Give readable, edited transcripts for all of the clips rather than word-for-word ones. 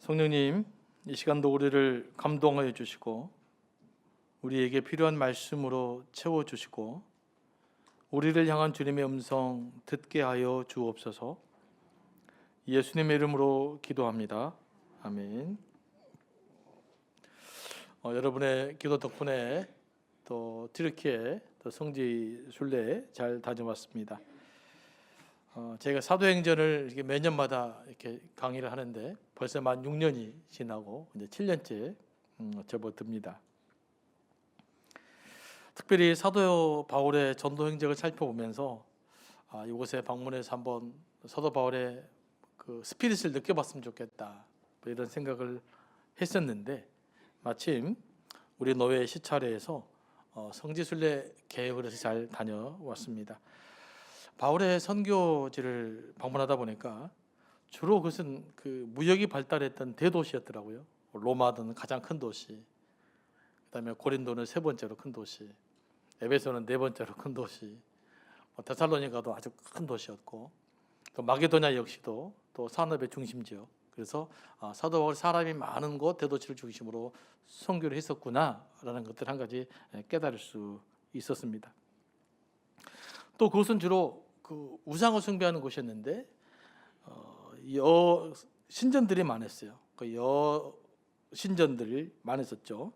성령님, 이 시간도 우리를 감동하여 주시고 우리에게 필요한 말씀으로 채워주시고 우리를 향한 주님의 음성 듣게 하여 주옵소서. 예수님의 이름으로 기도합니다. 아멘. 여러분의 기도 덕분에 또 튀르키예 또 성지 순례 잘 다녀왔습니다. 제가 사도행전을 이렇게 매년마다 이렇게 강의를 하는데 벌써 만 6년이 지나고 이제 7년째 접어듭니다. 특별히 사도 바울의 전도 행적을 살펴보면서 이곳에 방문해서 한번 사도 바울의 그 스피릿을 느껴봤으면 좋겠다, 뭐 이런 생각을 했었는데 마침 우리 노회 시찰회에서 성지순례 계획을 해서 잘 다녀왔습니다. 바울의 선교지를 방문하다 보니까 주로 그것은 그 무역이 발달했던 대도시였더라고요. 로마는 가장 큰 도시, 그다음에 고린도는 세 번째로 큰 도시, 에베소는 네 번째로 큰 도시, 데살로니가도 아주 큰 도시였고, 또 마게도냐 역시도 또 산업의 중심지역. 그래서 사도 바울 사람이 많은 곳 대도시를 중심으로 선교를 했었구나라는 것들 한 가지 깨달을 수 있었습니다. 또 그것은 주로 그 우상을 숭배하는 곳이었는데 여 신전들이 많았어요. 그 여 신전들이 많았었죠.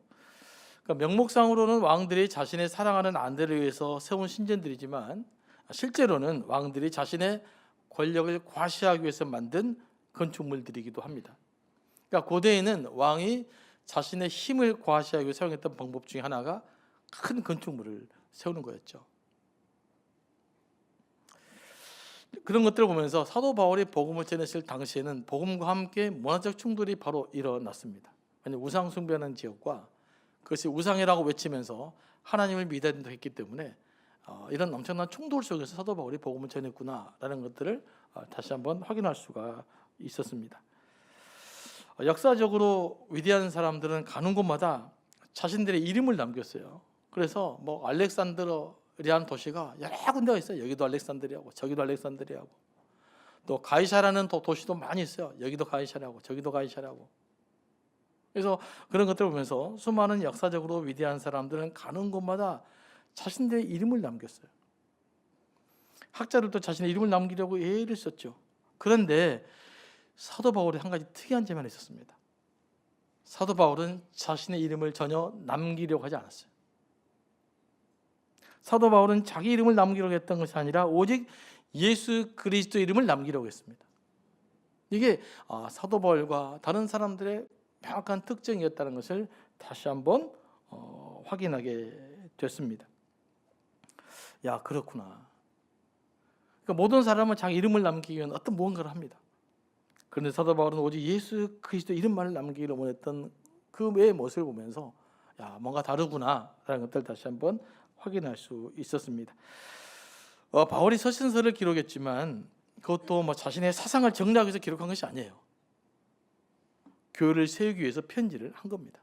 그러니까 명목상으로는 왕들이 자신의 사랑하는 안대를 위해서 세운 신전들이지만 실제로는 왕들이 자신의 권력을 과시하기 위해서 만든 건축물들이기도 합니다. 그러니까 고대에는 왕이 자신의 힘을 과시하기 위해 사용했던 방법 중에 하나가 큰 건축물을 세우는 거였죠. 그런 것들을 보면서 사도 바울이 복음을 전했을 당시에는 복음과 함께 문화적 충돌이 바로 일어났습니다. 왜냐하면 우상 숭배하는 지역과 그것이 우상이라고 외치면서 하나님을 믿어야 된다고 했기 때문에 이런 엄청난 충돌 속에서 사도 바울이 복음을 전했구나라는 것들을 다시 한번 확인할 수가 있었습니다. 역사적으로 위대한 사람들은 가는 곳마다 자신들의 이름을 남겼어요. 그래서 뭐 알렉산드리아라는 도시가 여러 군데가 있어요. 여기도 알렉산드리아고 저기도 알렉산드리아고, 또 가이사라는 도시도 많이 있어요. 여기도 가이사라고 저기도 가이사라고. 그래서 그런 것들을 보면서 수많은 역사적으로 위대한 사람들은 가는 곳마다 자신들의 이름을 남겼어요. 학자들도 자신의 이름을 남기려고 애를 썼죠. 그런데 사도 바울이 한 가지 특이한 점이 있었습니다. 사도 바울은 자신의 이름을 전혀 남기려고 하지 않았어요. 사도 바울은 자기 이름을 남기려고 했던 것이 아니라 오직 예수 그리스도 이름을 남기려고 했습니다. 이게 사도 바울과 다른 사람들의 명확한 특징이었다는 것을 다시 한번 확인하게 됐습니다. 야, 그렇구나. 그러니까 모든 사람은 자기 이름을 남기기 위한 어떤 무언가를 합니다. 그런데 사도 바울은 오직 예수 그리스도 이름만을 남기기를 원했던 그 외의 모습을 보면서 야, 뭔가 다르구나라는 것들을 다시 한번 확인할 수 있었습니다. 바울이 서신서를 기록했지만 그것도 뭐 자신의 사상을 정리하기 위해서 기록한 것이 아니에요. 교회를 세우기 위해서 편지를 한 겁니다.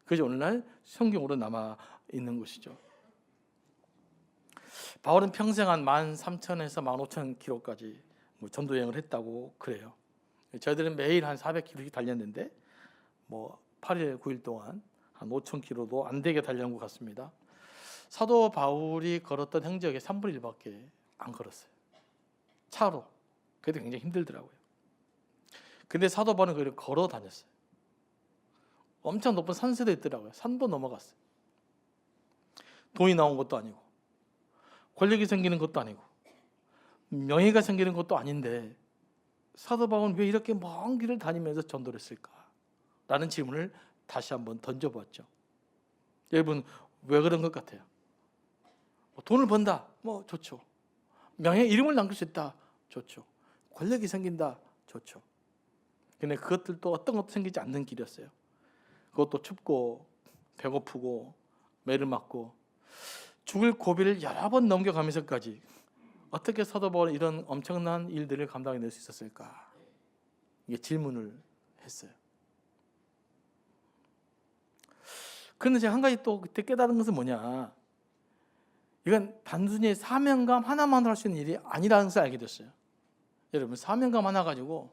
그것이 오늘날 성경으로 남아 있는 것이죠. 바울은 평생 한 13,000에서 15,000 킬로까지 전도 여행을 했다고 그래요. 저희들은 매일 한 400km씩 달렸는데 뭐 8일 9일 동안 한 5,000km도 안 되게 달려온 것 같습니다. 사도 바울이 걸었던 행적의 3분의 1밖에 안 걸었어요. 차로. 그래도 굉장히 힘들더라고요. 근데 사도 바울은 그걸 걸어 다녔어요. 엄청 높은 산세도 있더라고요. 산도 넘어갔어요. 돈이 나온 것도 아니고 권력이 생기는 것도 아니고 명예가 생기는 것도 아닌데 사도 바울은 왜 이렇게 먼 길을 다니면서 전도를 했을까? 라는 질문을 다시 한번 던져보았죠. 여러분, 왜 그런 것 같아요? 돈을 번다, 뭐 좋죠. 명예, 이름을 남길 수 있다, 좋죠. 권력이 생긴다, 좋죠. 근데 그것들도 어떤 것도 생기지 않는 길이었어요. 그것도 춥고 배고프고 매를 맞고 죽을 고비를 여러 번 넘겨가면서까지 어떻게 사도 바울은 이런 엄청난 일들을 감당해낼 수 있었을까? 이게 질문을 했어요. 그런데 제가 한 가지 또 그때 깨달은 것은 뭐냐? 이건 단순히 사명감 하나만 할 수 있는 일이 아니라는 것을 알게 됐어요. 여러분, 사명감 하나 가지고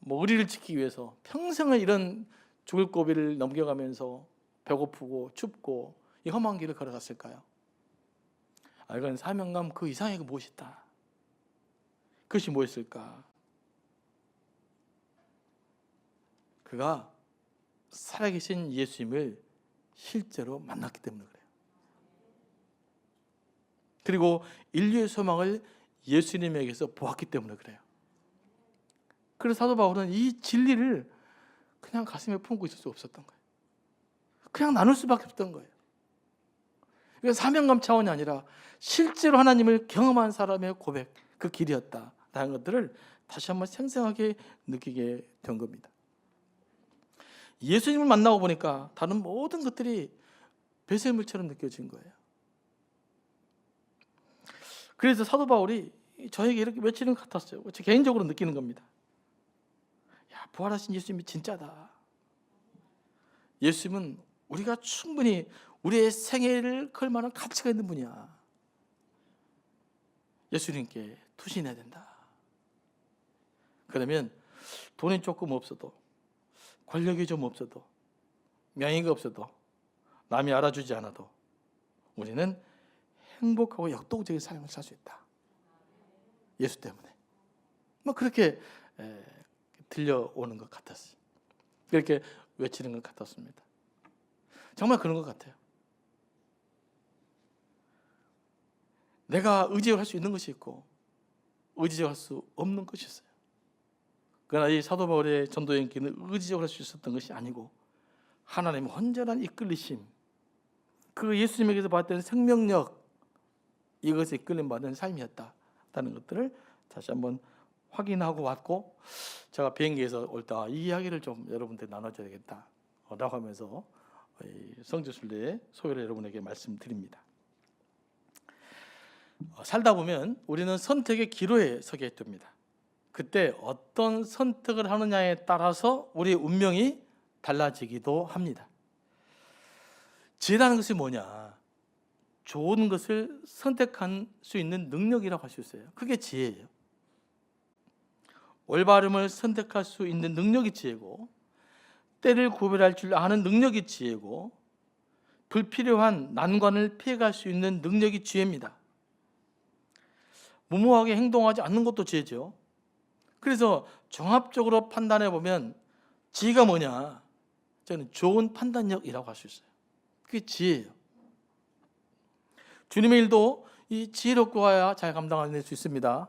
뭐 의리를 지키기 위해서 평생을 이런 죽을 고비를 넘겨가면서 배고프고 춥고 이 험한 길을 걸어갔을까요? 이건 사명감 그 이상의 무엇이 있다. 그것이 무엇일까? 그가 살아계신 예수님을 실제로 만났기 때문에 그래요. 그리고 인류의 소망을 예수님에게서 보았기 때문에 그래요. 그래서 사도 바울은 이 진리를 그냥 가슴에 품고 있을 수 없었던 거예요. 그냥 나눌 수밖에 없던 거예요. 이건 사명감 차원이 아니라 실제로 하나님을 경험한 사람의 고백, 그 길이었다라는 것들을 다시 한번 생생하게 느끼게 된 겁니다. 예수님을 만나고 보니까 다른 모든 것들이 배설물처럼 느껴진 거예요. 그래서 사도 바울이 저에게 이렇게 외치는 것 같았어요. 제 개인적으로 느끼는 겁니다. 야, 부활하신 예수님이 진짜다. 예수님은 우리가 충분히 우리의 생애를 걸 만한 가치가 있는 분이야. 예수님께 투신해야 된다. 그러면 돈이 조금 없어도, 권력이 좀 없어도, 명예가 없어도, 남이 알아주지 않아도 우리는 행복하고 역동적인 삶을 살 수 있다. 예수 때문에. 뭐 그렇게 들려오는 것 같았어요. 그렇게 외치는 것 같았습니다. 정말 그런 것 같아요. 내가 의지할 수 있는 것이 있고 의지할 수 없는 것이 있어요. 그러나 이 사도 바울의 전도여행 길은 의지적으로 할 수 있었던 것이 아니고 하나님의 온전한 이끌리심, 그 예수님에게서 받았던 생명력, 이것에 이끌림받은 삶이었다는 것들을 다시 한번 확인하고 왔고, 제가 비행기에서 올 때 이 이야기를 좀 여러분들 나눠줘야 되겠다 라고 하면서 성지순례의 소개를 여러분에게 말씀드립니다. 살다 보면 우리는 선택의 기로에 서게 됩니다. 그때 어떤 선택을 하느냐에 따라서 우리의 운명이 달라지기도 합니다. 지혜라는 것이 뭐냐? 좋은 것을 선택할 수 있는 능력이라고 할 수 있어요. 그게 지혜예요. 올바름을 선택할 수 있는 능력이 지혜고, 때를 구별할 줄 아는 능력이 지혜고, 불필요한 난관을 피해갈 수 있는 능력이 지혜입니다. 무모하게 행동하지 않는 것도 지혜죠. 그래서 종합적으로 판단해 보면 지혜가 뭐냐? 저는 좋은 판단력이라고 할 수 있어요. 그게 지혜예요. 주님의 일도 이 지혜롭고 해야 잘 감당할 수 있습니다.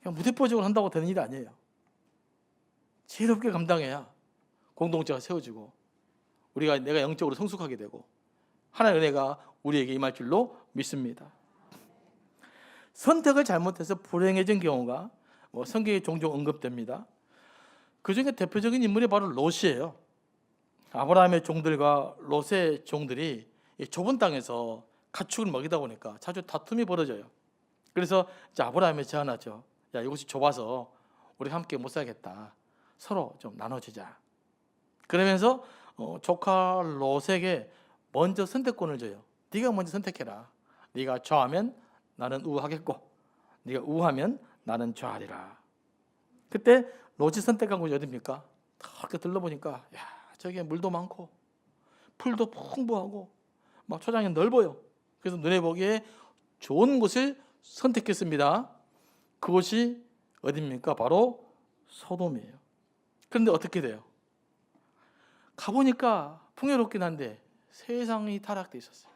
그냥 무대포적으로 한다고 되는 일이 아니에요. 지혜롭게 감당해야 공동체가 세워지고 내가 영적으로 성숙하게 되고 하나님의 은혜가 우리에게 임할 줄로 믿습니다. 선택을 잘못해서 불행해진 경우가 성경에 종종 언급됩니다. 그 중에 대표적인 인물이 바로 롯이에요. 아브라함의 종들과 롯의 종들이 좁은 땅에서 가축을 먹이다 보니까 자주 다툼이 벌어져요. 그래서 이제 아브라함이 제안하죠. 야, 이곳이 좁아서 우리 함께 못 살겠다. 서로 좀 나눠주자. 그러면서 조카 롯에게 먼저 선택권을 줘요. 네가 먼저 선택해라. 네가 좌하면 나는 우하겠고 네가 우하면 나는 좌하리라. 그때 롯이 선택한 곳이 어디입니까? 이렇게 둘러보니까 야, 저기에 물도 많고 풀도 풍부하고 막 초장이 넓어요. 그래서 눈에 보기에 좋은 곳을 선택했습니다. 그곳이 어디입니까? 바로 소돔이에요. 그런데 어떻게 돼요? 가보니까 풍요롭긴 한데 세상이 타락돼 있었어요.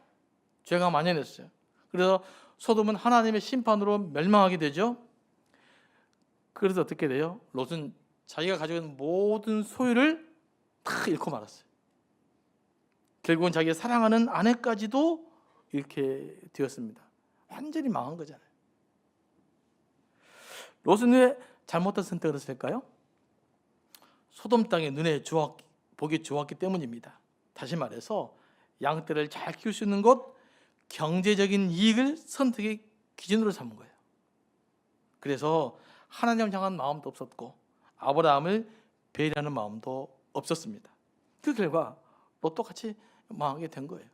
죄가 만연했어요. 그래서 소돔은 하나님의 심판으로 멸망하게 되죠. 그래서 어떻게 돼요? 롯은 자기가 가지고 있는 모든 소유를 다 잃고 말았어요. 결국은 자기가 사랑하는 아내까지도 이렇게 되었습니다. 완전히 망한 거잖아요. 롯은 왜 잘못된 선택을 했을까요? 소돔 땅에 보기 좋았기 때문입니다. 다시 말해서 양떼를 잘 키울 수 있는 곳, 경제적인 이익을 선택의 기준으로 삼은 거예요. 그래서 하나님을 향한 마음도 없었고 아브라함을 배려하는 마음도 없었습니다. 그 결과 롯도 같이 망하게 된 거예요.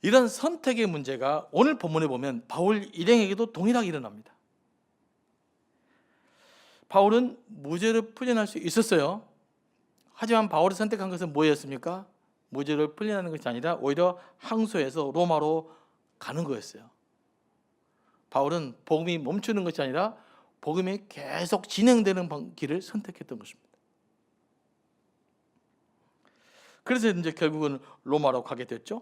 이런 선택의 문제가 오늘 본문에 보면 바울 일행에게도 동일하게 일어납니다. 바울은 무죄를 풀려날 수 있었어요. 하지만 바울이 선택한 것은 뭐였습니까? 무죄를 풀려나는 것이 아니라 오히려 항소해서 로마로 가는 거였어요. 바울은 복음이 멈추는 것이 아니라 복음이 계속 진행되는 길을 선택했던 것입니다. 그래서 이제 결국은 로마로 가게 됐죠.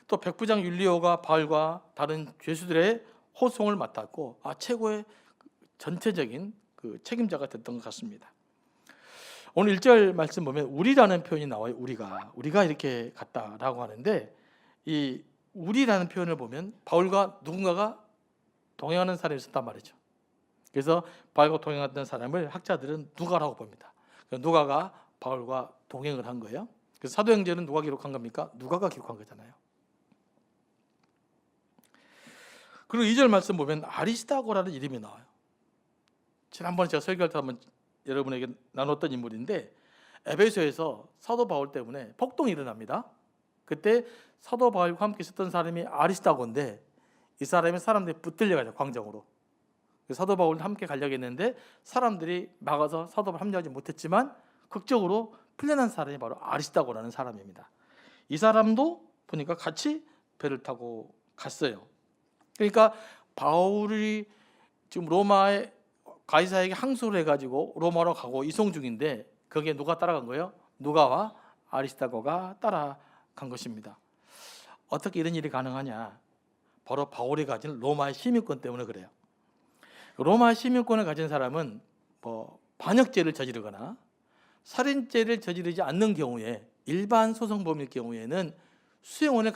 또 백부장 율리오가 바울과 다른 죄수들의 호송을 맡았고 최고의 전체적인 그 책임자가 됐던 것 같습니다. 오늘 1절 말씀 보면 우리라는 표현이 나와요. 우리가 이렇게 갔다라고 하는데, 이 우리라는 표현을 보면 바울과 누군가가 동행하는 사람이 있었단 말이죠. 그래서 바울과 동행했던 사람을 학자들은 누가라고 봅니다. 누가가 바울과 동행을 한 거예요. 그래서 사도행전은 누가 기록한 겁니까? 누가가 기록한 거잖아요. 그리고 2절 말씀 보면 아리스다고라는 이름이 나와요. 지난번에 제가 설교할 때 한번 여러분에게 나눴던 인물인데, 에베소에서 사도 바울 때문에 폭동이 일어납니다. 그때 사도 바울과 함께 있었던 사람이 아리스다고인데, 이 사람이 사람들이 붙들려가죠, 광장으로. 사도 바울과 함께 가려고 했는데 사람들이 막아서 사도 바울 합류하지 못했지만 극적으로 풀려난 사람이 바로 아리스다고라는 사람입니다. 이 사람도 보니까 같이 배를 타고 갔어요. 그러니까 바울이 지금 로마의 가이사에게 항소를 해가지고 로마로 가고 이송 중인데, 거기에 누가 따라간 거예요? 누가와 아리스다고가 따라간 것입니다. 어떻게 이런 일이 가능하냐? 바로 바울이 가진 로마의 시민권 때문에 그래요. 로마 시민권을 가진 사람은 반역죄를 저지르거나 살인죄를 저지르지 않는 경우에, 일반 소송범일 경우에는 수용원을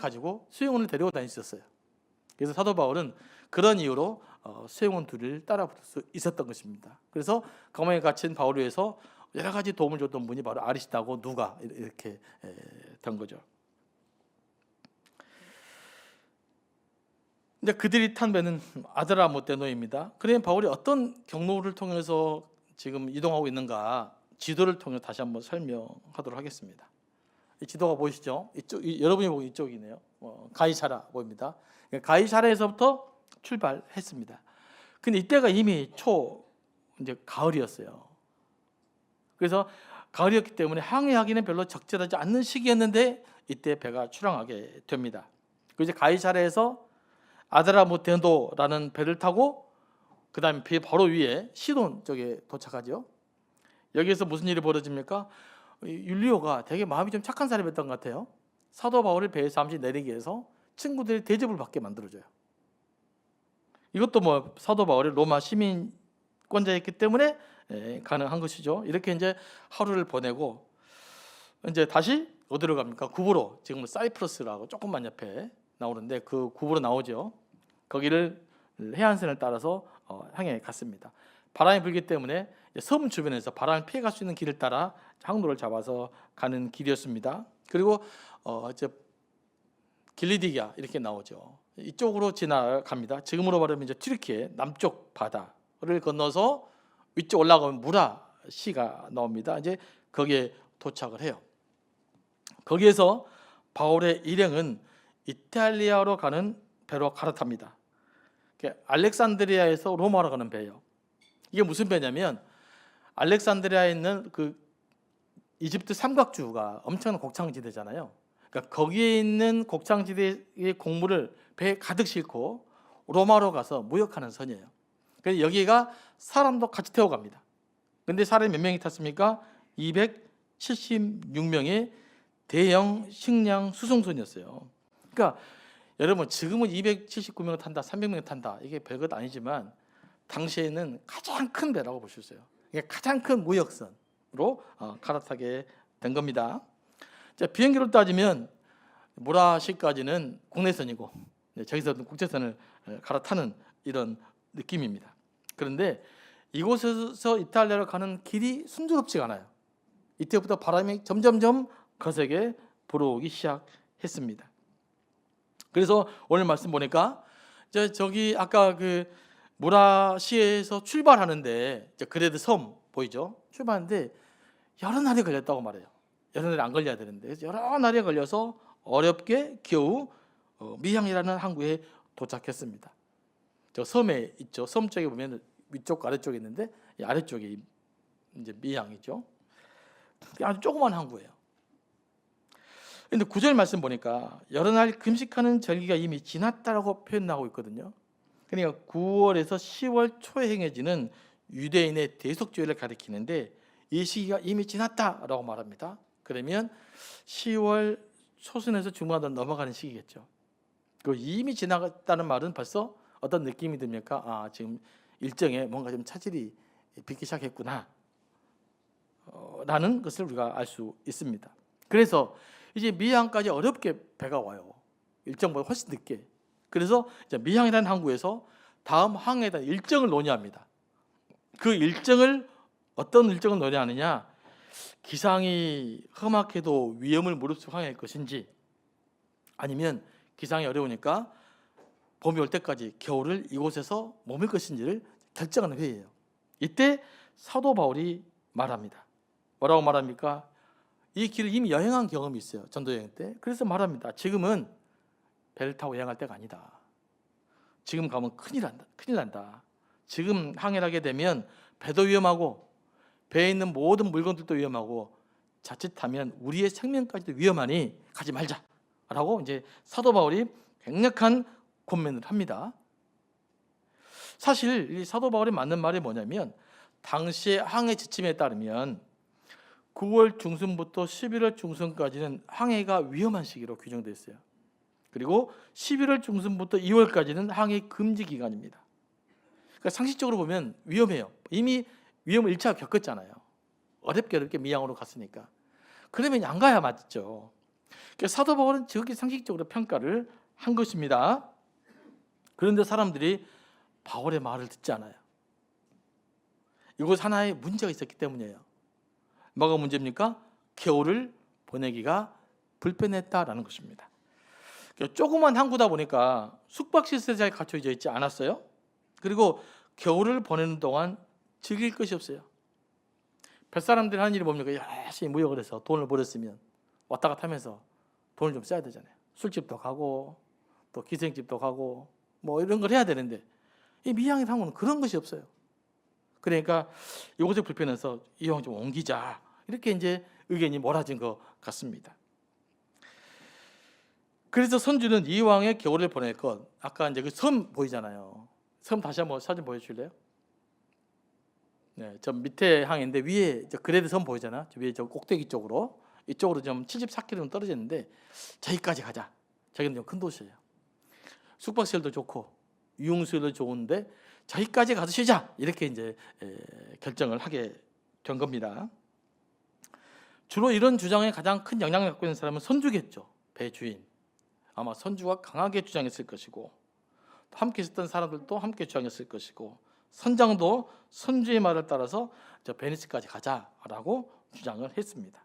데리고 다녔었어요. 그래서 사도 바울은 그런 이유로 수용원 둘을 따라 붙을 수 있었던 것입니다. 그래서 감옥에 갇힌 바울을 위해서 여러 가지 도움을 줬던 분이 바로 아리스다고, 누가 이렇게 된 거죠. 이제 그들이 탄 배는 아드라모테노입니다. 그러면 바울이 어떤 경로를 통해서 지금 이동하고 있는가, 지도를 통해 다시 한번 설명하도록 하겠습니다. 이 지도가 보이시죠? 여러분이 보기 이쪽이네요. 가이사라 보입니다. 가이사라에서부터 출발했습니다. 근데 이때가 이미 이제 가을이었어요. 그래서 가을이었기 때문에 항해하기는 별로 적절하지 않는 시기였는데 이때 배가 출항하게 됩니다. 그래서 가이사라에서 아드라모테노라는 배를 타고 그 다음에 배 바로 위에 시돈 쪽에 도착하죠. 여기에서 무슨 일이 벌어집니까? 율리오가 되게 마음이 좀 착한 사람이었던 것 같아요. 사도 바울을 배에서 잠시 내리게 해서 친구들이 대접을 받게 만들어줘요. 이것도 사도 바울이 로마 시민권자였기 때문에 가능한 것이죠. 이렇게 이제 하루를 보내고 이제 다시 어디로 갑니까? 구브로, 지금 사이프러스라고 조금만 옆에 나오는데 그 구브로 나오죠. 거기를 해안선을 따라서 향해 갔습니다. 바람이 불기 때문에 섬 주변에서 바람을 피해갈 수 있는 길을 따라 항로를 잡아서 가는 길이었습니다. 그리고 이제 길리디기아 이렇게 나오죠. 이쪽으로 지나갑니다. 지금으로 말하면 이제 튀르키예 남쪽 바다를 건너서 위쪽 올라가면 무라시가 나옵니다. 이제 거기에 도착을 해요. 거기에서 바울의 일행은 이탈리아로 가는 배로 갈아탑니다. 알렉산드리아에서 로마로 가는 배예요. 이게 무슨 배냐면, 알렉산드리아에 있는 그 이집트 삼각주가 엄청난 곡창지대잖아요. 그러니까 거기에 있는 곡창지대의 곡물을 배에 가득 싣고 로마로 가서 무역하는 선이에요. 그래서 여기가 사람도 같이 태워갑니다. 근데 사람이 몇 명이 탔습니까? 276명의 대형 식량 수송선이었어요. 그러니까 여러분, 지금은 279명을 탄다, 300명을 탄다, 이게 별것 아니지만 당시에는 가장 큰 배라고 볼 수 있어요. 이게 가장 큰 무역선으로 갈아타게 된 겁니다. 자, 비행기로 따지면 무라시까지는 국내선이고 저기서 국제선을 갈아타는 이런 느낌입니다. 그런데 이곳에서 이탈리아로 가는 길이 순조롭지가 않아요. 이때부터 바람이 점점점 거세게 불어오기 시작했습니다. 그래서 오늘 말씀 보니까 저기 아까 그 무라시에서 출발하는데 그레드 섬 보이죠? 출발하는데 여러 날이 걸렸다고 말해요. 여러 날이 안 걸려야 되는데, 그래서 여러 날이 걸려서 어렵게 겨우 미향이라는 항구에 도착했습니다. 저 섬에 있죠. 섬 쪽에 보면 위쪽 아래쪽에 있는데 이 아래쪽이 이제 미양이죠. 아주 조그만 항구예요. 근데 9절 말씀 보니까 여러 날 금식하는 절기가 이미 지났다라고 표현하고 있거든요. 그러니까 9월에서 10월 초에 행해지는 유대인의 대속주일을 가리키는데 이 시기가 이미 지났다라고 말합니다. 그러면 10월 초순에서 중반으로 넘어가는 시기겠죠. 그 이미 지나갔다는 말은 벌써 어떤 느낌이 듭니까? 아, 지금 일정에 뭔가 좀 차질이 빚기 시작했구나 라는 것을 우리가 알 수 있습니다. 그래서 이제 미항까지 어렵게 배가 와요. 일정보다 훨씬 늦게. 그래서 이제 미항이라는 항구에서 다음 항해에 대한 일정을 논의합니다. 그 일정을 어떤 일정을 논의하느냐? 기상이 험악해도 위험을 무릅쓰고 항해할 것인지, 아니면 기상이 어려우니까 봄이 올 때까지 겨울을 이곳에서 머물 것인지를 결정하는 회의예요. 이때 사도 바울이 말합니다. 뭐라고 말합니까? 이 길을 이미 여행한 경험이 있어요. 전도 여행 때. 그래서 말합니다. 지금은 배를 타고 여행할 때가 아니다. 지금 가면 큰일 난다. 지금 항해를 하게 되면 배도 위험하고 배에 있는 모든 물건들도 위험하고 자칫하면 우리의 생명까지도 위험하니 가지 말자라고 이제 사도 바울이 강력한 권면을 합니다. 사실 이 사도 바울이 맞는 말이 뭐냐면 당시의 항해 지침에 따르면 9월 중순부터 11월 중순까지는 항해가 위험한 시기로 규정되어 있어요. 그리고 11월 중순부터 2월까지는 항해 금지 기간입니다. 그러니까 상식적으로 보면 위험해요. 이미 위험을 1차 겪었잖아요. 어렵게 미항으로 갔으니까. 그러면 안 가야 맞죠. 그러니까 사도 바울은 저렇게 상식적으로 평가를 한 것입니다. 그런데 사람들이 바울의 말을 듣지 않아요. 이것 하나의 문제가 있었기 때문이에요. 뭐가 문제입니까? 겨울을 보내기가 불편했다라는 것입니다. 조그만 항구다 보니까 숙박시설이 잘 갖춰져 있지 않았어요. 그리고 겨울을 보내는 동안 즐길 것이 없어요. 뱃사람들이 하는 일이 뭡니까? 열심히 무역을 해서 돈을 벌었으면 왔다 갔다 하면서 돈을 좀 써야 되잖아요. 술집도 가고 또 기생집도 가고 뭐 이런 걸 해야 되는데 이 미항의 항구는 그런 것이 없어요. 그러니까 이곳에 불편해서 이왕 좀 옮기자 이렇게 이제 의견이 몰아진 것 같습니다. 그래서 선주는 이왕에 겨울을 보낼 것, 아까 이제 그 섬 보이잖아요. 섬 다시 한번 사진 보여줄래요? 네, 저 밑에 항인데 위에 저 그레드 섬 보이잖아. 저 위에 저 꼭대기 쪽으로 이쪽으로 좀 74km 떨어졌는데 저기까지 가자. 저기는 좀 큰 도시예요. 숙박시설도 좋고 유흥시설도 좋은데 저기까지 가서 쉬자 이렇게 이제 결정을 하게 된 겁니다. 주로 이런 주장에 가장 큰 영향을 갖고 있는 사람은 선주겠죠. 배 주인. 아마 선주가 강하게 주장했을 것이고 함께 있었던 사람들도 함께 주장했을 것이고 선장도 선주의 말을 따라서 저 베니스까지 가자라고 주장을 했습니다.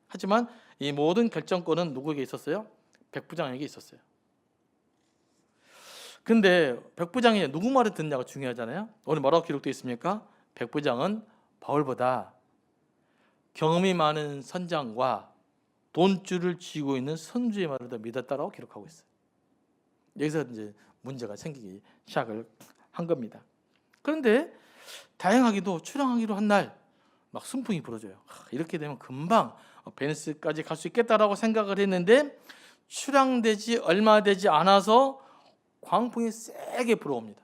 하지만 이 모든 결정권은 누구에게 있었어요? 백부장에게 있었어요. 근데 백부장이 누구 말을 듣느냐가 중요하잖아요. 오늘 뭐라고 기록되어 있습니까? 백부장은 바울보다 경험이 많은 선장과 돈줄을 쥐고 있는 선주의 말을 더 믿었다라고 기록하고 있어요. 여기서 이제 문제가 생기기 시작을 한 겁니다. 그런데 다행하게도 출항하기로 한 날 막 순풍이 불어줘요. 이렇게 되면 금방 베니스까지 갈 수 있겠다라고 생각을 했는데 출항되지 얼마 되지 않아서 광풍이 세게 불어옵니다.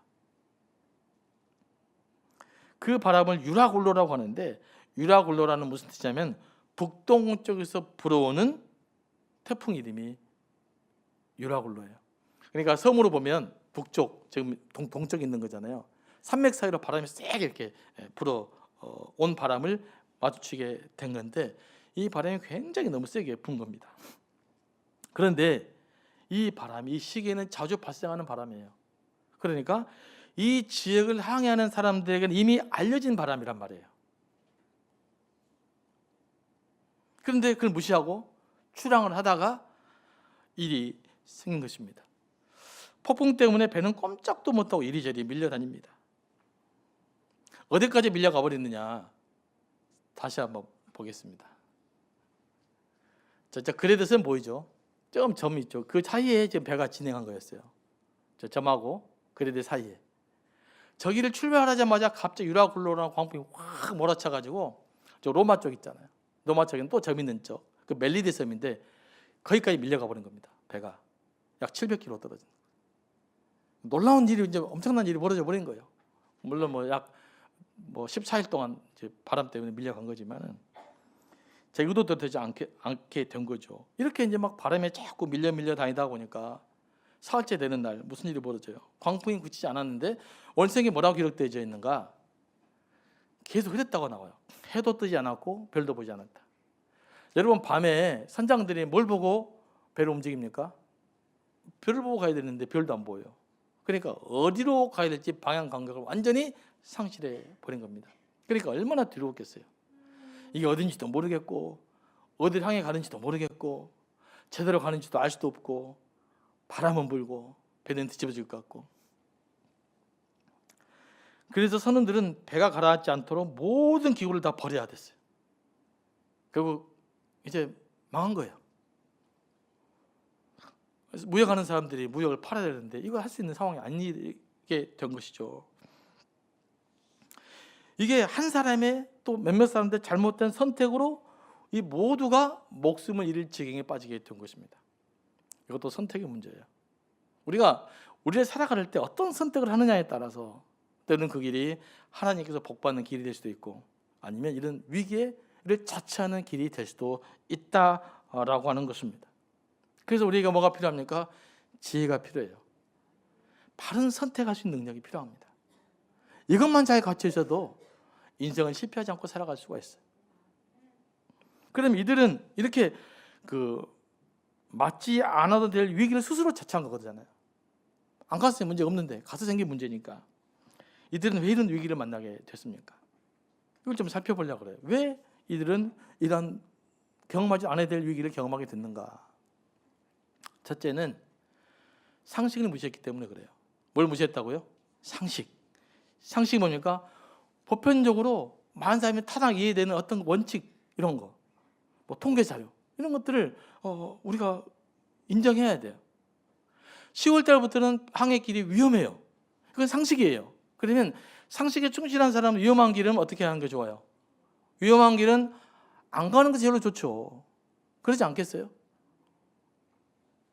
그 바람을 유라굴로라고 하는데 유라굴로라는 무슨 뜻이냐면 북동쪽에서 불어오는 태풍 이름이 유라굴로예요. 그러니까 섬으로 보면 북쪽, 지금 동쪽에 있는 거잖아요. 산맥 사이로 바람이 세게 이렇게 불어온 바람을 마주치게 된 건데 이 바람이 굉장히 너무 세게 분 겁니다. 그런데 이 바람이 이 시기에는 자주 발생하는 바람이에요. 그러니까 이 지역을 항해하는 사람들에게는 이미 알려진 바람이란 말이에요. 그런데 그걸 무시하고 출항을 하다가 일이 생긴 것입니다. 폭풍 때문에 배는 꼼짝도 못하고 이리저리 밀려다닙니다. 어디까지 밀려가 버렸느냐 다시 한번 보겠습니다. 저 그레드 섬 보이죠? 좀 점 있죠. 그 사이에 지금 배가 진행한 거였어요. 저 점하고 그레드 사이에. 저 길을 출발하자마자 갑자기 유라굴로라는 광풍이 확 몰아쳐가지고 저 로마 쪽 있잖아요. 로마 쪽에는 또 점 있는 쪽, 그 멜리데 섬인데 거기까지 밀려가 버린 겁니다. 배가 약 700km 떨어진. 놀라운 일이 이제 엄청난 일이 벌어져 버린 거예요. 물론 약 14일 동안 이제 바람 때문에 밀려간 거지만은 제 의도도 되지 않게 된 거죠. 이렇게 이제 막 바람에 자꾸 밀려 다니다 보니까 사흘째 되는 날 무슨 일이 벌어져요? 광풍이 그치지 않았는데 월성이 뭐라고 기록되어 있는가? 계속 흐렸다고 나와요. 해도 뜨지 않았고 별도 보지 않았다. 여러분, 밤에 선장들이 뭘 보고 배를 움직입니까? 별을 보고 가야 되는데 별도 안 보여요. 그러니까 어디로 가야 될지 방향 감각을 완전히 상실해 버린 겁니다. 그러니까 얼마나 두려웠겠어요. 이게 어딘지도 모르겠고 어디를 향해 가는지도 모르겠고 제대로 가는지도 알 수도 없고 바람은 불고 배는 뒤집어질 것 같고. 그래서 선원들은 배가 가라앉지 않도록 모든 기구를 다 버려야 됐어요. 결국 이제 망한 거예요. 그래서 무역하는 사람들이 무역을 팔아야 되는데 이거 할 수 있는 상황이 아니게 된 것이죠. 이게 한 사람의 또 몇몇 사람들 잘못된 선택으로 이 모두가 목숨을 잃을 지경에 빠지게 된 것입니다. 이것도 선택의 문제예요. 우리가 우리를 살아갈 때 어떤 선택을 하느냐에 따라서 때는 그 길이 하나님께서 복받는 길이 될 수도 있고 아니면 이런 위기를 자처하는 길이 될 수도 있다라고 하는 것입니다. 그래서 우리가 뭐가 필요합니까? 지혜가 필요해요. 바른 선택할 수 있는 능력이 필요합니다. 이것만 잘 갖춰 있어도 인생을 실패하지 않고 살아갈 수가 있어요. 그럼 이들은 이렇게 맞지 않아도 될 위기를 스스로 자처한 거잖아요. 안 갔으면 문제가 없는데 가서 생긴 문제니까. 이들은 왜 이런 위기를 만나게 됐습니까? 이걸 좀 살펴보려고 그래요. 왜 이들은 이런 경험하지 않아야 될 위기를 경험하게 됐는가? 첫째는 상식을 무시했기 때문에 그래요. 뭘 무시했다고요? 상식. 상식이 뭡니까? 보편적으로 많은 사람이 타당 이해되는 어떤 원칙 이런 거, 통계 자료 이런 것들을 우리가 인정해야 돼요. 10월 달부터는 항해길이 위험해요. 그건 상식이에요. 그러면 상식에 충실한 사람은 위험한 길은 어떻게 하는 게 좋아요? 위험한 길은 안 가는 게 제일 좋죠. 그러지 않겠어요?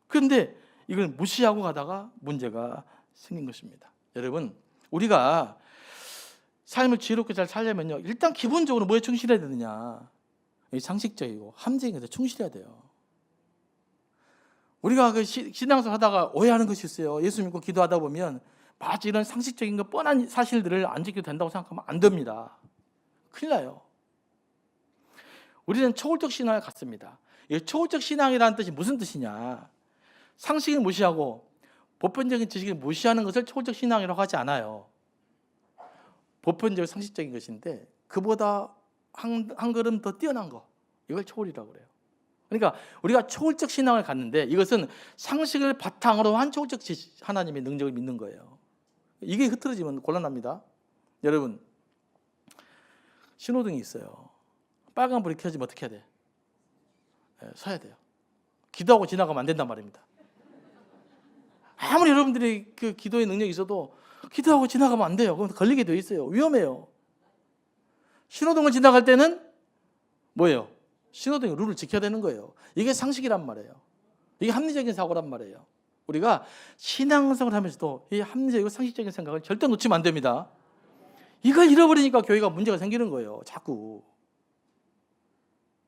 그런데 이걸 무시하고 가다가 문제가 생긴 것입니다. 여러분, 우리가 삶을 지혜롭게 잘 살려면요, 일단 기본적으로 뭐에 충실해야 되느냐? 상식적이고 함정인 것에 충실해야 돼요. 우리가 신앙생활 하다가 오해하는 것이 있어요. 예수 믿고 기도하다 보면 마치 이런 상식적인 거 뻔한 사실들을 안 지켜도 된다고 생각하면 안 됩니다. 큰일 나요. 우리는 초월적 신앙에 갔습니다. 이 초월적 신앙이라는 뜻이 무슨 뜻이냐? 상식을 무시하고 보편적인 지식을 무시하는 것을 초월적 신앙이라고 하지 않아요. 보편적 상식적인 것인데 그보다 한 걸음 더 뛰어난 거, 이걸 초월이라고 그래요. 그러니까 우리가 초월적 신앙을 갖는데 이것은 상식을 바탕으로 한 초월적 하나님의 능력을 믿는 거예요. 이게 흐트러지면 곤란합니다. 여러분, 신호등이 있어요. 빨간불이 켜지면 어떻게 해야 돼? 서야 돼요. 기도하고 지나가면 안 된단 말입니다. 아무리 여러분들이 그 기도의 능력이 있어도 기도하고 지나가면 안 돼요. 그럼 걸리게 돼 있어요. 위험해요. 신호등을 지나갈 때는 뭐예요? 신호등의 룰을 지켜야 되는 거예요. 이게 상식이란 말이에요. 이게 합리적인 사고란 말이에요. 우리가 신앙생활을 하면서도 이 합리적이고 상식적인 생각을 절대 놓치면 안 됩니다. 이걸 잃어버리니까 교회가 문제가 생기는 거예요. 자꾸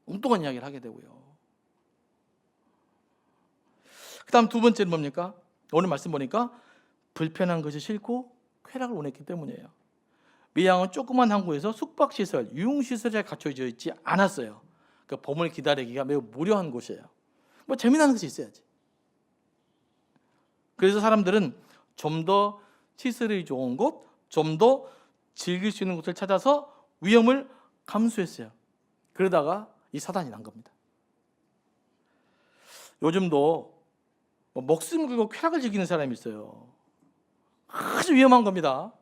엉뚱한 이야기를 하게 되고요. 그 다음 두 번째는 뭡니까? 오늘 말씀 보니까 불편한 것이 싫고 쾌락을 원했기 때문이에요. 미양은 조그만 항구에서 숙박시설, 유흥시설에 갖춰져 있지 않았어요. 그러니까 봄을 기다리기가 매우 무료한 곳이에요. 재미나는 것이 있어야지. 그래서 사람들은 좀 더 시설이 좋은 곳, 좀 더 즐길 수 있는 곳을 찾아서 위험을 감수했어요. 그러다가 이 사단이 난 겁니다. 요즘도 목숨을 걸고 쾌락을 즐기는 사람이 있어요. 아주 위험한 겁니다.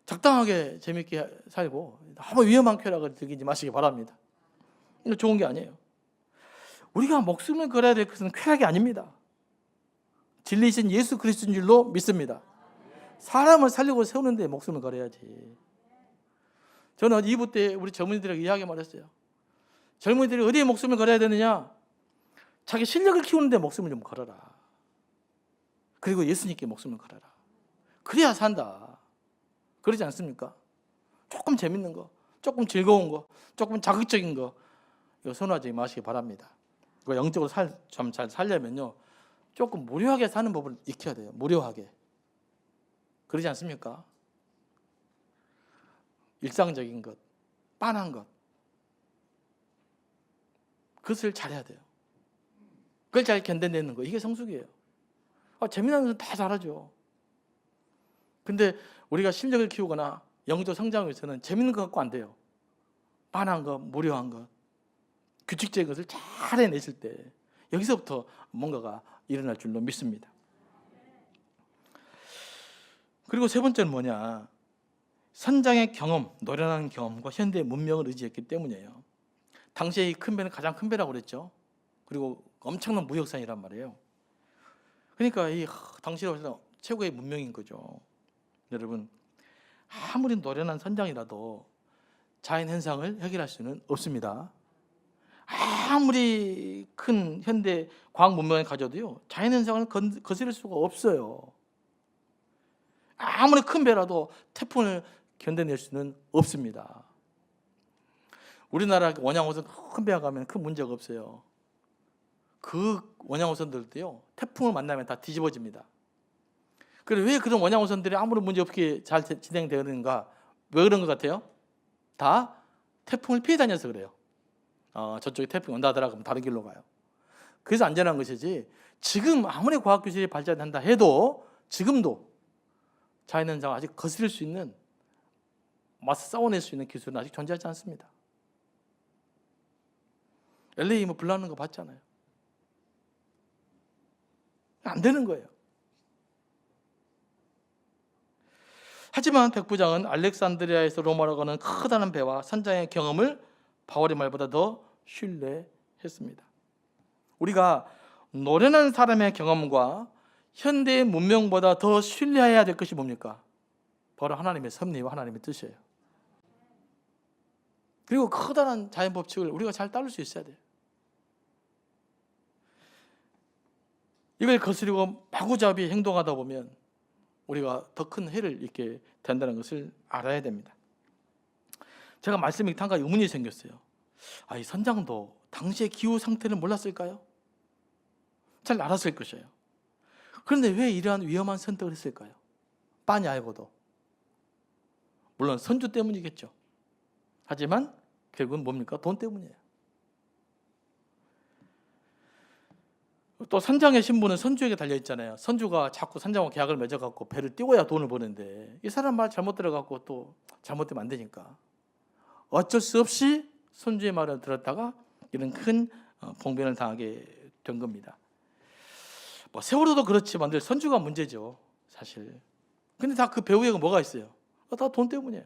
적당하게 재밌게 살고 너무 위험한 쾌락을 즐기지 마시기 바랍니다. 이거 좋은 게 아니에요. 우리가 목숨을 걸어야 될 것은 쾌락이 아닙니다. 진리이신 예수 그리스도인 줄로 믿습니다. 사람을 살리고 세우는데 목숨을 걸어야지. 저는 2부 때 우리 젊은이들에게 이야기 말했어요. 젊은이들이 어디에 목숨을 걸어야 되느냐? 자기 실력을 키우는데 목숨을 좀 걸어라. 그리고 예수님께 목숨을 걸어라. 그래야 산다. 그러지 않습니까? 조금 재밌는 거, 조금 즐거운 거, 조금 자극적인 거 이거 선호하지 마시기 바랍니다. 이거 영적으로 좀 잘 살려면요, 조금 무료하게 사는 법을 익혀야 돼요. 무료하게. 그러지 않습니까? 일상적인 것, 빤한 것, 그것을 잘해야 돼요. 그걸 잘 견뎌내는 거, 이게 성숙이에요. 재미난 것은 다 잘하죠. 근데 우리가 실력을 키우거나 영적 성장을 위해서는 재밌는 것 갖고 안 돼요. 빤한 것, 무료한 것, 규칙적인 것을 잘 해내실 때 여기서부터 뭔가가 일어날 줄로 믿습니다. 그리고 세 번째는 뭐냐? 선장의 경험, 노련한 경험과 현대의 문명을 의지했기 때문이에요. 당시에 이 큰 배는 가장 큰 배라고 그랬죠. 그리고 엄청난 무역선이란 말이에요. 그러니까 이 당시로 해서 최고의 문명인 거죠. 여러분, 아무리 노련한 선장이라도 자연 현상을 해결할 수는 없습니다. 아무리 큰 현대 과학 문명을 가져도요, 자연 현상을 거스릴 수가 없어요. 아무리 큰 배라도 태풍을 견뎌낼 수는 없습니다. 우리나라 원양어선 큰 배가 가면 큰 문제가 없어요. 그 원양어선들도요, 태풍을 만나면 다 뒤집어집니다. 그래서 왜 그런 원양어선들이 아무런 문제 없게 잘 진행되는가? 왜 그런 것 같아요? 다 태풍을 피해 다녀서 그래요. 저쪽에 태풍이 온다 하더라 그러면 다른 길로 가요. 그래서 안전한 것이지, 지금 아무리 과학기술이 발전한다 해도 지금도 자연현상을 아직 거스릴 수 있는, 맞서 싸워낼 수 있는 기술은 아직 존재하지 않습니다. LA 불나는 거 봤잖아요. 안 되는 거예요. 하지만 백부장은 알렉산드리아에서 로마로 가는 커다란 배와 선장의 경험을 바울의 말보다 더 신뢰했습니다. 우리가 노련한 사람의 경험과 현대의 문명보다 더 신뢰해야 될 것이 뭡니까? 바로 하나님의 섭리와 하나님의 뜻이에요. 그리고 커다란 자연 법칙을 우리가 잘 따를 수 있어야 돼요. 이걸 거스리고 마구잡이 행동하다 보면 우리가 더 큰 해를 입게 된다는 것을 알아야 됩니다. 제가 말씀이 한 가지 의문이 생겼어요. 이 선장도 당시의 기후 상태를 몰랐을까요? 잘 알았을 것이에요. 그런데 왜 이러한 위험한 선택을 했을까요? 빤히 알고도. 물론 선주 때문이겠죠. 하지만 결국은 뭡니까? 돈 때문이에요. 또 선장의 신분은 선주에게 달려있잖아요. 선주가 자꾸 선장과 계약을 맺어갖고 배를 띄워야 돈을 버는데, 이 사람 말 잘못 들어갖고 또 잘못되면 안 되니까 어쩔 수 없이 선주의 말을 들었다가 이런 큰 봉변을 당하게 된 겁니다. 세월호도 그렇지만 늘 선주가 문제죠, 사실. 근데 다 그 배후에 뭐가 있어요? 다 돈 때문이에요.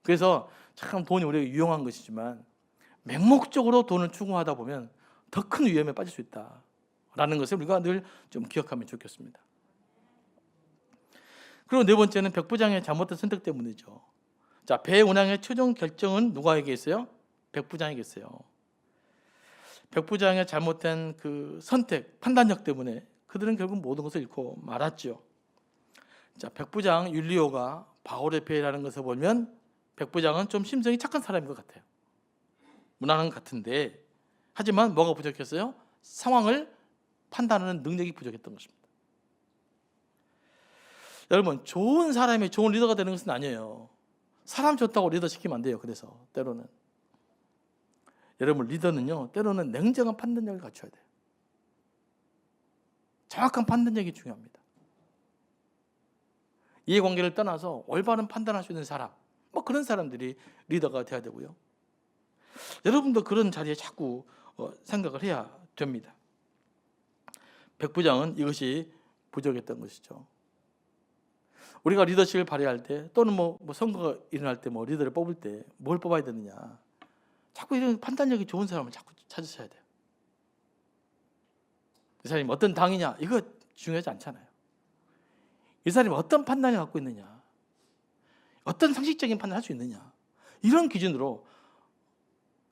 그래서 참 돈이 우리에게 유용한 것이지만 맹목적으로 돈을 추구하다 보면 더 큰 위험에 빠질 수 있다라는 것을 우리가 늘 좀 기억하면 좋겠습니다. 그리고 네 번째는 백부장의 잘못된 선택 때문이죠. 자, 배 운항의 최종 결정은 누구에게 있어요? 백부장에게 있어요. 백부장의 잘못된 그 선택, 판단력 때문에 그들은 결국 모든 것을 잃고 말았죠. 자, 백부장 율리오가 바울의 배라는 것을 보면 백부장은 좀 심성이 착한 사람인 것 같아요. 무난한 것 같은데, 하지만 뭐가 부족했어요? 상황을 판단하는 능력이 부족했던 것입니다. 여러분, 좋은 사람이 좋은 리더가 되는 것은 아니에요. 사람 좋다고 리더 시키면 안 돼요. 그래서 때로는 여러분, 리더는요, 때로는 냉정한 판단력을 갖춰야 돼요. 정확한 판단력이 중요합니다. 이해관계를 떠나서 올바른 판단할 수 있는 사람, 그런 사람들이 리더가 돼야 되고요. 여러분도 그런 자리에 자꾸 생각을 해야 됩니다. 백부장은 이것이 부족했던 것이죠. 우리가 리더십을 발휘할 때, 또는 선거가 일어날 때, 리더를 뽑을 때 뭘 뽑아야 되느냐, 자꾸 이런 판단력이 좋은 사람을 자꾸 찾으셔야 돼요. 이 사람이 어떤 당이냐, 이거 중요하지 않잖아요. 이 사람이 어떤 판단을 갖고 있느냐, 어떤 상식적인 판단을 할 수 있느냐, 이런 기준으로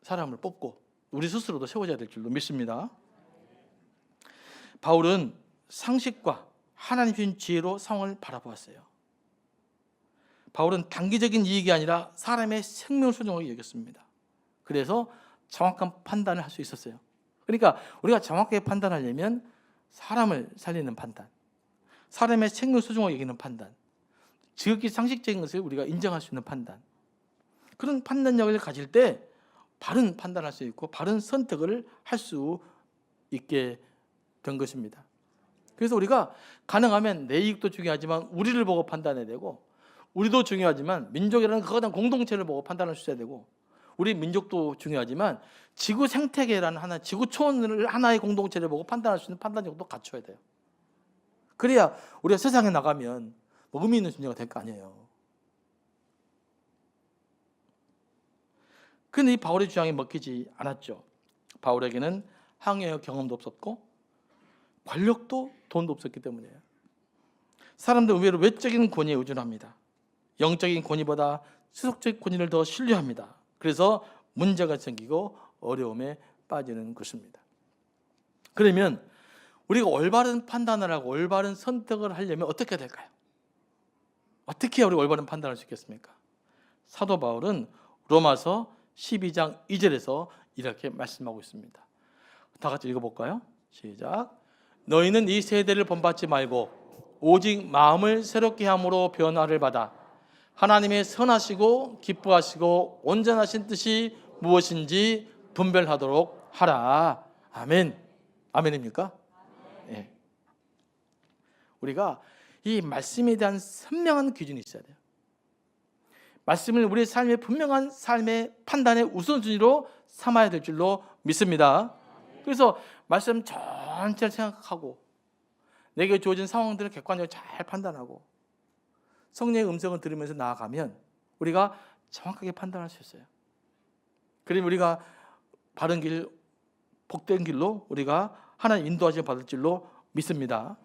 사람을 뽑고 우리 스스로도 세워져야 될 줄로 믿습니다. 바울은 상식과 하나님 주신 지혜로 상황을 바라보았어요. 바울은 단기적인 이익이 아니라 사람의 생명을 소중하게 여겼습니다. 그래서 정확한 판단을 할 수 있었어요. 그러니까 우리가 정확하게 판단하려면 사람을 살리는 판단, 사람의 생명을 소중하게 여기는 판단, 지극히 상식적인 것을 우리가 인정할 수 있는 판단, 그런 판단력을 가질 때 바른 판단할 수 있고 바른 선택을 할 수 있게 된 것입니다. 그래서 우리가 가능하면 내 이익도 중요하지만 우리를 보고 판단해야 되고, 우리도 중요하지만 민족이라는 거대한 공동체를 보고 판단할 수 있어야 되고, 우리 민족도 중요하지만 지구 생태계라는 하나, 지구 초원을 하나의 공동체를 보고 판단할 수 있는 판단력도 갖춰야 돼요. 그래야 우리가 세상에 나가면 뭐 의미 있는 존재가 될 거 아니에요. 그런데 이 바울의 주장이 먹히지 않았죠. 바울에게는 항해의 경험도 없었고 권력도 돈도 없었기 때문이에요. 사람들은 의외로 외적인 권위에 의존합니다. 영적인 권위보다 세속적 권위를 더 신뢰합니다. 그래서 문제가 생기고 어려움에 빠지는 것입니다. 그러면 우리가 올바른 판단을 하고 올바른 선택을 하려면 어떻게 해야 될까요? 어떻게 해야 우리가 올바른 판단을 할 수 있겠습니까? 사도 바울은 로마서 12장 2절에서 이렇게 말씀하고 있습니다. 다 같이 읽어볼까요? 시작. 너희는 이 세대를 본받지 말고 오직 마음을 새롭게 함으로 변화를 받아 하나님의 선하시고 기뻐하시고 온전하신 뜻이 무엇인지 분별하도록 하라. 아멘. 아멘입니까? 네. 우리가 이 말씀에 대한 선명한 기준이 있어야 돼요. 말씀을 우리의 삶의 분명한 삶의 판단의 우선순위로 삼아야 될 줄로 믿습니다. 그래서 말씀 전체를 생각하고 내게 주어진 상황들을 객관적으로 잘 판단하고 성령의 음성을 들으면서 나아가면 우리가 정확하게 판단할 수 있어요. 그러면 우리가 바른 길, 복된 길로 우리가 하나님 인도하심을 받을 줄로 믿습니다.